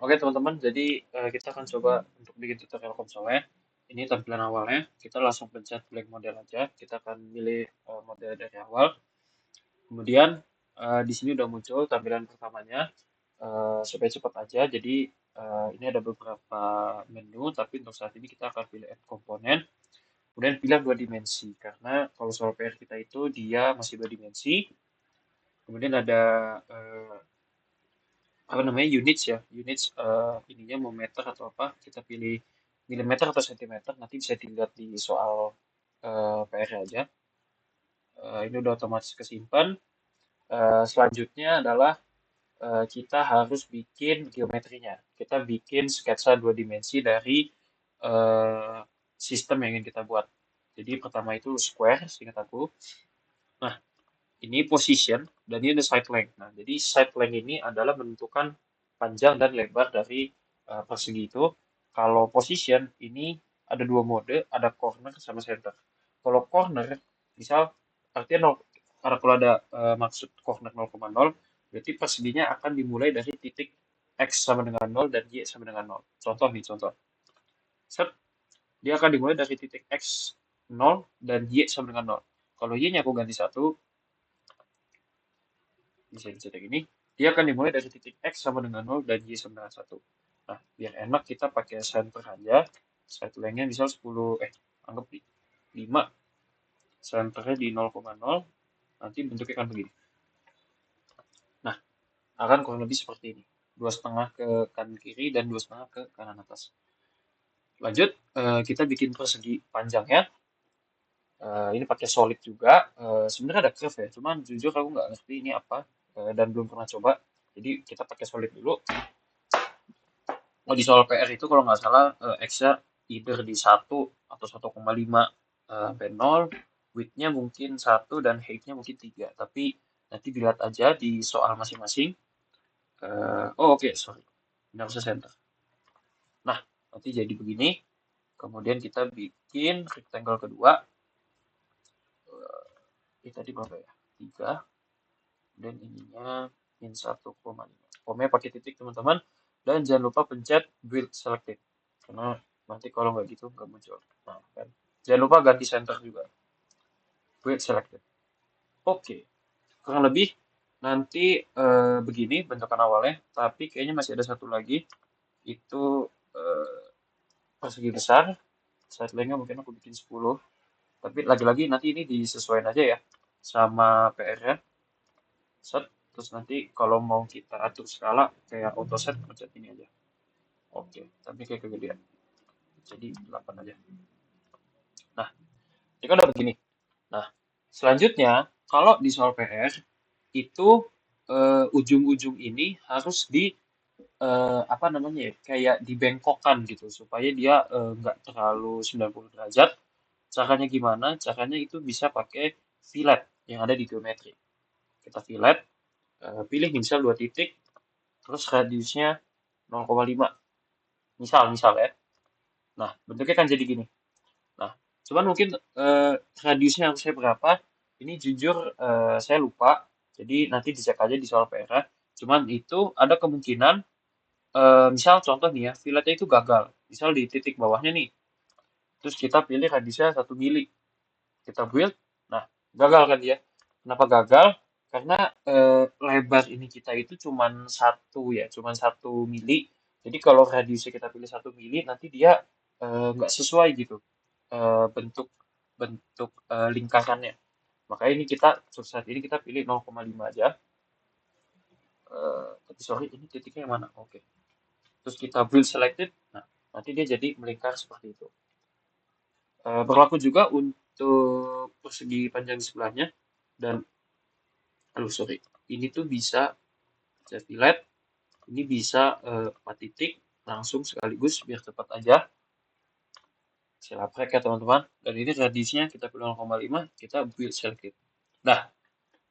Oke teman-teman, jadi kita akan coba untuk bikin tutorial konsolnya. Ini tampilan awalnya, kita langsung pencet blank model aja. Kita akan pilih model dari awal. Kemudian di sini udah muncul tampilan pertamanya. Supaya cepat aja, jadi ini ada beberapa menu, tapi untuk saat ini kita akan pilih add komponen. Kemudian pilih dua dimensi, karena kalau soal PR kita itu dia masih dua dimensi. Kemudian ada eh, apa namanya units ya units ininya mau meter atau apa kita pilih milimeter atau sentimeter nanti bisa dilihat di soal PR aja. Ini udah otomatis kesimpan. Selanjutnya adalah kita harus bikin geometrinya, kita bikin sketsa dua dimensi dari eh, sistem yang ingin kita buat. Jadi pertama itu square seingat aku. Nah, ini position dan ini ada side length. Nah, jadi side length ini adalah menentukan panjang dan lebar dari persegi itu. Kalau position ini ada dua mode, ada corner sama center. Kalau corner, misal artinya 0, karena kalau ada maksud corner 0,0, berarti perseginya akan dimulai dari titik X sama dengan 0 dan Y sama dengan 0. Contoh nih, contoh. Set, dia akan dimulai dari titik X 0 dan Y sama dengan 0. Kalau Y-nya aku ganti satu, bisa dicetak ini, dia akan dimulai dari titik X sama dengan 0 dan Y sama dengan 1. Nah, biar enak kita pakai center aja. Side length-nya misal 10, anggap 5, centernya di 0,0, nanti bentuknya akan begini. Nah, akan kurang lebih seperti ini. 2,5 ke kanan kiri dan 2,5 ke kanan atas. Lanjut, kita bikin persegi panjangnya. Ini pakai solid juga. Sebenarnya ada curve ya, cuman jujur aku nggak ngerti ini apa dan belum pernah coba. Jadi kita pakai solid dulu. Oh, di soal PR itu kalau nggak salah X-nya either di 1 atau 1,5 sampai 0, width-nya mungkin 1 dan height-nya mungkin 3. Tapi nanti dilihat aja di soal masing-masing. Oh oke, sorry. Ini harusnya center. Nah, nanti jadi begini. Kemudian kita bikin rectangle kedua. Ini tadi berapa ya? 3. Dan ininya min 1,5. Pokoknya pakai titik teman-teman. Dan jangan lupa pencet build selected. Karena nanti kalau nggak gitu nggak muncul. Nah, kan. Jangan lupa ganti center juga. Build selected. Oke. Kurang lebih nanti begini bentukan awalnya. Tapi kayaknya masih ada satu lagi. Itu persegi besar. Side length-nya mungkin aku bikin 10. Tapi lagi-lagi nanti ini disesuaikan aja ya. Sama PR-nya. Set. Terus nanti kalau mau kita atur skala kayak auto set pencet ini aja. Oke, tapi kayak kegedean. Jadi 8 aja. Nah, ini kan udah begini. Nah, selanjutnya kalau di soal PR itu ujung-ujung ini harus di apa namanya ya, kayak dibengkokkan gitu supaya dia nggak terlalu 90 derajat. Caranya gimana? Caranya itu bisa pakai fillet yang ada di geometri. Kita fillet, pilih misal dua titik, terus radiusnya 0,5. Misal ya. Nah, bentuknya kan jadi gini. Nah, cuman mungkin radiusnya harusnya berapa? Ini jujur saya lupa. Jadi nanti dicek aja di soal PR. Cuman itu ada kemungkinan, misal contoh nih ya, filletnya itu gagal. Misal di titik bawahnya nih, terus kita pilih radiusnya 1 mili. Kita build, nah gagal kan dia. Kenapa gagal? Karena lebar ini kita itu cuman satu ya, cuman 1 mili. Jadi kalau radiusnya kita pilih 1 mili, nanti dia nggak sesuai gitu bentuk bentuk lingkarannya. Makanya ini kita saat ini kita pilih 0,5 aja. Tapi sorry, ini titiknya yang mana? Oke. Terus kita build selected. Nah, nanti dia jadi melingkar seperti itu. Berlaku juga untuk persegi panjang di sebelahnya. Dan, aduh sorry, ini tuh bisa saya fillet. Ini bisa 4 titik langsung sekaligus biar cepat aja. Saya laprek ya teman-teman. Dan ini radiusnya kita pilih 0,5, kita build selected. Nah,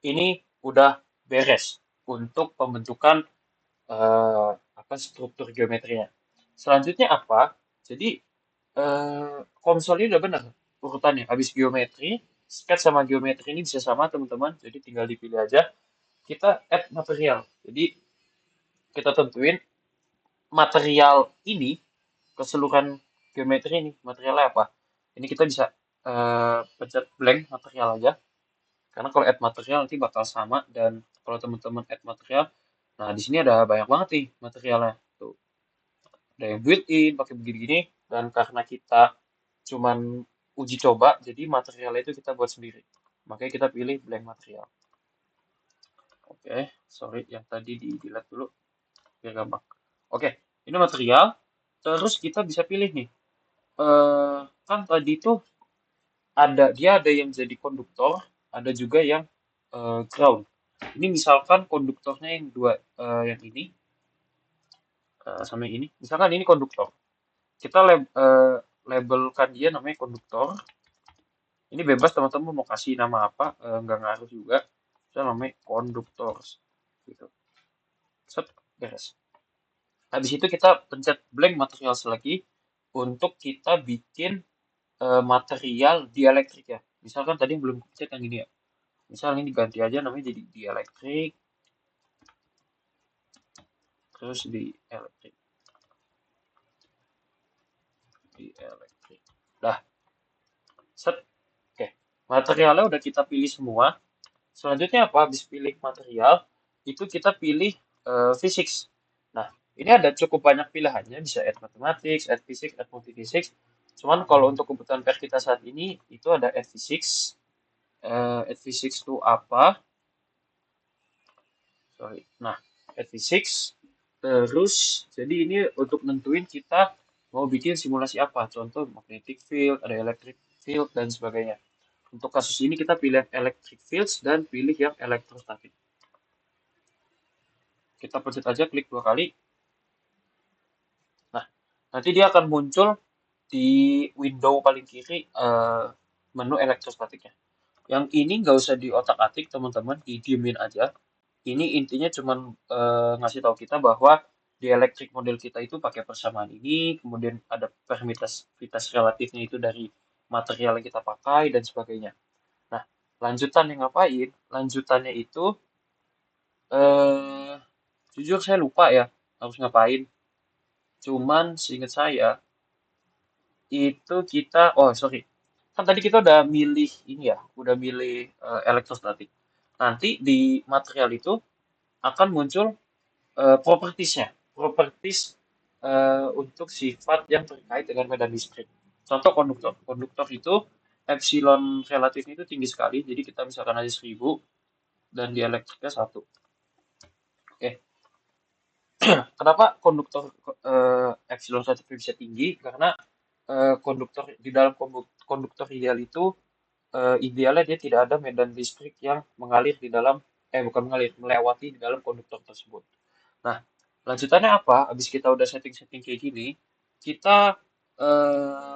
ini udah beres untuk pembentukan apa struktur geometrinya. Selanjutnya apa? Jadi konsol ini udah benar urutannya. Habis geometri, sketch sama geometri ini bisa sama teman-teman. Jadi tinggal dipilih aja. Kita add material. Jadi kita tentuin material ini, keseluruhan geometri ini, materialnya apa? Ini kita bisa pencet blank material aja, karena kalau add material nanti bakal sama, dan kalau teman-teman add material, nah di sini ada banyak banget nih materialnya. Tuh, ada yang built-in, pakai begini-gini, dan karena kita cuman uji coba, jadi materialnya itu kita buat sendiri. Makanya kita pilih blank material. Oke, sorry, yang tadi di delete dulu, biar gampang. Oke, ini material, terus kita bisa pilih nih, kan tadi tuh dia ada yang jadi konduktor, ada juga yang ground. Ini misalkan konduktornya yang dua, yang ini sama yang ini. Misalkan ini konduktor. Kita labelkan dia namanya konduktor. Ini bebas teman-teman mau kasih nama apa, nggak ngaruh juga. Kita namanya konduktor. Gitu. Set, beres. Habis itu kita pencet blank materials lagi untuk kita bikin material dielektrik ya. Misalkan tadi belum pencet yang ini ya. Misal ini diganti aja namanya jadi dielektrik, terus di elektrik. Dah, set. Oke, materialnya udah kita pilih semua. Selanjutnya apa? Habis pilih material, itu kita pilih physics. Nah, ini ada cukup banyak pilihannya, bisa add mathematics, add physics, add multiphysics. Cuman kalau untuk kebutuhan PR kita saat ini, itu ada add physics. Add physics itu apa? Sorry. Nah, add physics. Terus, jadi ini untuk nentuin kita mau bikin simulasi apa. Contoh magnetic field, ada electric field, dan sebagainya. Untuk kasus ini kita pilih electric fields dan pilih yang electrostatic. Kita pencet aja, klik 2 kali. Nah, nanti dia akan muncul di window paling kiri menu elektrostatiknya. Yang ini nggak usah diotak-atik teman-teman, didiemin aja. Ini intinya cuman ngasih tahu kita bahwa di elektrik model kita itu pakai persamaan ini, kemudian ada permitivitas relatifnya itu dari material yang kita pakai dan sebagainya. Nah, lanjutan yang ngapain? Lanjutannya itu eh jujur saya lupa ya harus ngapain. Cuman seingat saya itu kita, oh sorry, kan tadi kita udah milih ini ya, udah milih elektrostatik. Nanti di material itu akan muncul propertiesnya, properties untuk sifat yang terkait dengan medan listrik. Contoh konduktor, konduktor itu epsilon relatifnya itu tinggi sekali, jadi kita misalkan aja 1000 dan di elektriknya 1. Oke, kenapa konduktor epsilon relatifnya bisa tinggi? Karena konduktor di dalam konduktor ideal itu idealnya dia tidak ada medan listrik yang mengalir di dalam bukan mengalir, melewati di dalam konduktor tersebut. Nah, lanjutannya apa? Habis kita udah setting-setting kayak gini, kita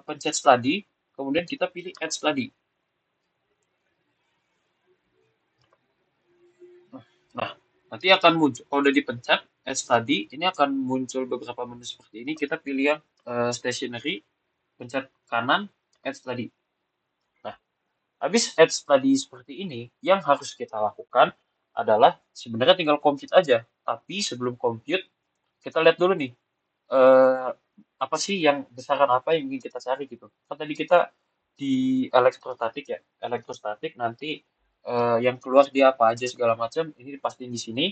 pencet study, kemudian kita pilih add study. Nah, nanti akan muncul, kalau udah dipencet add study, ini akan muncul beberapa menu seperti ini. Kita pilih yang stationary, pencet kanan, add study. Nah, habis add study seperti ini, yang harus kita lakukan adalah sebenarnya tinggal compute aja. Tapi sebelum compute, kita lihat dulu nih, eh, apa sih yang besaran apa yang ingin kita cari gitu. Kan tadi kita di elektrostatik ya, elektrostatik nanti yang keluar dia apa aja segala macam, ini dipastiin di sini.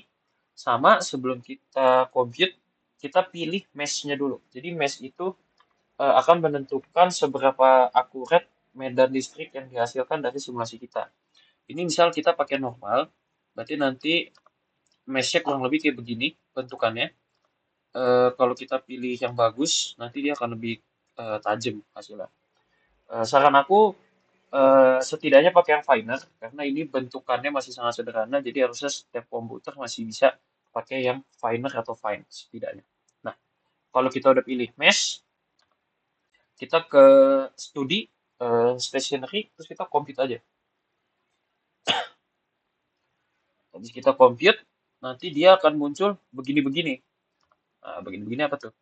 Sama sebelum kita compute, kita pilih mesh-nya dulu. Jadi mesh itu akan menentukan seberapa akurat medan listrik yang dihasilkan dari simulasi kita. Ini misal kita pakai normal, berarti nanti mesh-nya kurang lebih kayak begini bentukannya. Kalau kita pilih yang bagus, nanti dia akan lebih tajam hasilnya. Saran aku setidaknya pakai yang finer, karena ini bentukannya masih sangat sederhana, jadi harusnya setiap komputer masih bisa pakai yang finer atau fine setidaknya. Nah, kalau kita udah pilih mesh, kita ke studi, stationery, terus kita compute aja. Habis kita compute, nanti dia akan muncul begini-begini. Nah, begini-begini apa tuh?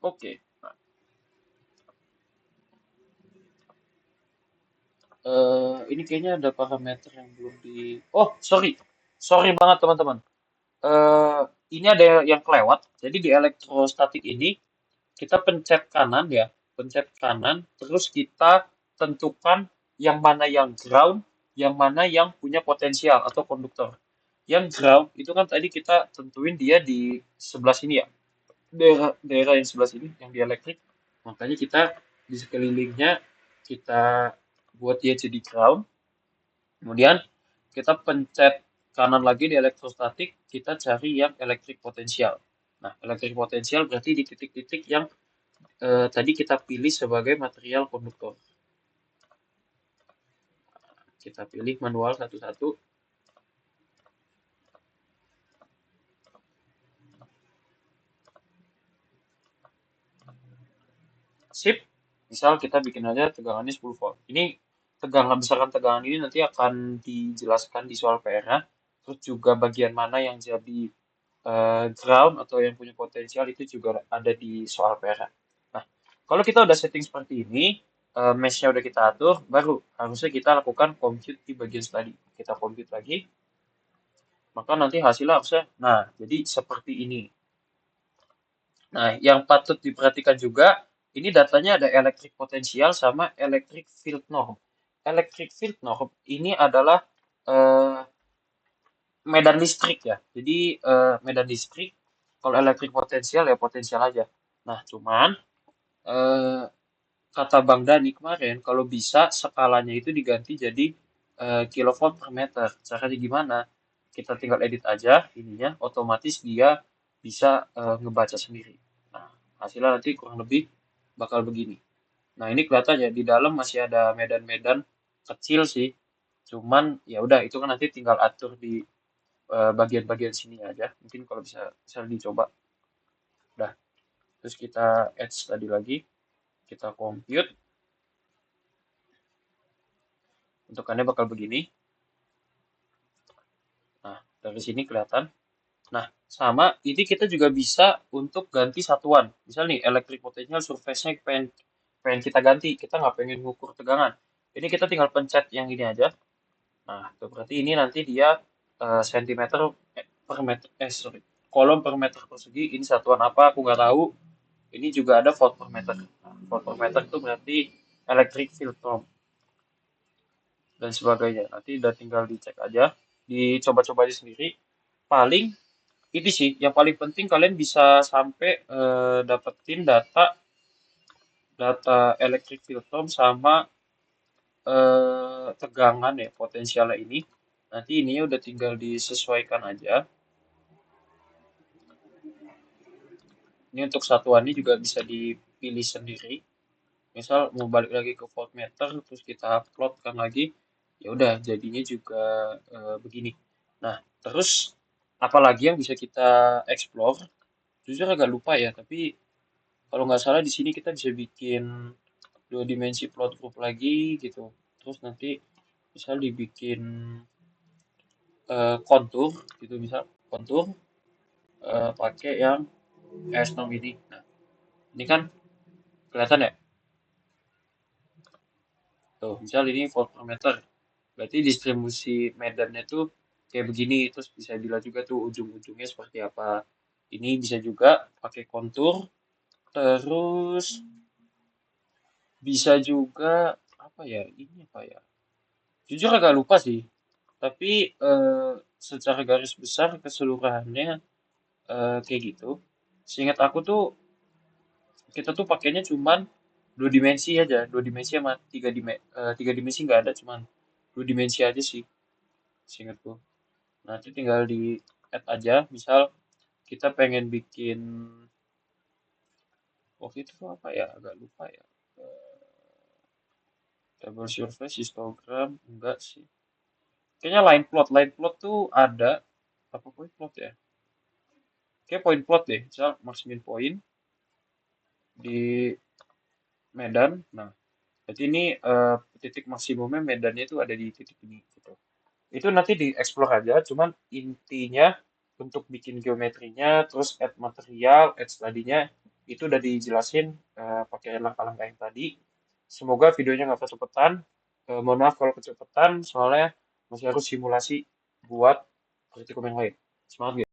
Oke. Nah, ini kayaknya ada parameter yang belum di... Oh, sorry. Sorry banget teman-teman. Eh, ini ada yang kelewat. Jadi di elektrostatik ini kita pencet kanan ya, pencet kanan, terus kita tentukan yang mana yang ground, yang mana yang punya potensial atau konduktor. Yang ground itu kan tadi kita tentuin dia di sebelah sini ya, daerah yang sebelah sini, yang di elektrik. Makanya kita di sekelilingnya kita buat dia jadi ground. Kemudian kita pencet kanan lagi di elektrostatik, kita cari yang elektrik potensial. Nah, elektrik potensial berarti di titik-titik yang tadi kita pilih sebagai material konduktor. Kita pilih manual satu-satu. Sip. Misal kita bikin aja tegangannya 10 volt. Ini tegangan, misalkan tegangan ini nanti akan dijelaskan di soal PR-nya. Terus juga bagian mana yang jadi ground atau yang punya potensial itu juga ada di soal PR-nya. Nah, kalau kita udah setting seperti ini, mesh-nya udah kita atur, baru harusnya kita lakukan compute di bagian tadi. Kita compute lagi, maka nanti hasilnya harusnya, nah, jadi seperti ini. Nah, yang patut diperhatikan juga, ini datanya ada electric potensial sama electric field norm. Electric field norm ini adalah eh, medan listrik ya. Jadi medan listrik, kalau electric potensial ya potensial aja. Nah, cuman eh, kata Bang Dani kemarin, kalau bisa skalanya itu diganti jadi kilovolt per meter. Caranya gimana? Kita tinggal edit aja ininya, otomatis dia bisa ngebaca sendiri. Nah, hasilnya nanti kurang lebih bakal begini. Nah, ini kelihatan ya di dalam masih ada medan-medan kecil sih. Cuman ya udah itu kan nanti tinggal atur di bagian-bagian sini aja. Mungkin kalau bisa dicoba. Udah. Terus kita add tadi lagi, kita compute. Bentukannya bakal begini. Nah, dari sini kelihatan. Nah, sama ini kita juga bisa untuk ganti satuan. Misal nih, electric potential surface-nya pengen kita ganti. Kita nggak pengen ngukur tegangan. Ini kita tinggal pencet yang ini aja. Nah, itu berarti ini nanti dia sentimeter per meter, sorry, kolom per meter persegi. Ini satuan apa? Aku nggak tahu. Ini juga ada volt per meter. Nah, volt per meter itu berarti electric field norm dan sebagainya. Nanti udah tinggal dicek aja, dicoba-coba aja sendiri. Paling ini sih yang paling penting kalian bisa sampai dapetin data data electric field norm sama tegangan ya potensialnya ini. Nanti ini udah tinggal disesuaikan aja. Ini untuk satuannya juga bisa dipilih sendiri. Misal mau balik lagi ke voltmeter terus kita plotkan lagi, ya udah jadinya juga begini. Nah, terus apalagi yang bisa kita explore? Jujur agak lupa ya, tapi kalau nggak salah di sini kita bisa bikin dua dimensi plot group lagi gitu. Terus nanti misal dibikin kontur gitu, misal kontur pakai yang S6 ini. Nah, ini kan kelihatan ya? Tuh, misal ini volt per meter. Berarti distribusi medannya tuh kayak begini. Terus bisa dilihat juga tuh ujung-ujungnya seperti apa. Ini bisa juga pakai kontur. Terus bisa juga apa ya? Ini apa ya? Jujur agak lupa sih. Tapi secara garis besar keseluruhannya kayak gitu. Seingat aku tuh kita tuh pakainya cuman dua dimensi aja, dua dimensi sama tiga dimensi nggak ada, cuman dua dimensi aja sih, seingatku. Nanti tinggal di add aja, misal kita pengen bikin waktu itu tuh apa ya, agak lupa ya. Table surface, histogram, enggak sih. Kayaknya line plot tuh ada. Apa point plot ya? Kayak point plot deh, misal maximin point di Medan. Nah, jadi ini titik maksimumnya medannya itu ada di titik ini gitu. Itu nanti di-explore aja, cuman intinya untuk bikin geometrinya, terus add material, add study-nya, itu udah dijelasin pakai langkah-langkah yang tadi. Semoga videonya nggak kecepatan. Mohon maaf kalau kecepatan, soalnya masih harus simulasi buat praktikum yang lain. Semangat, guys.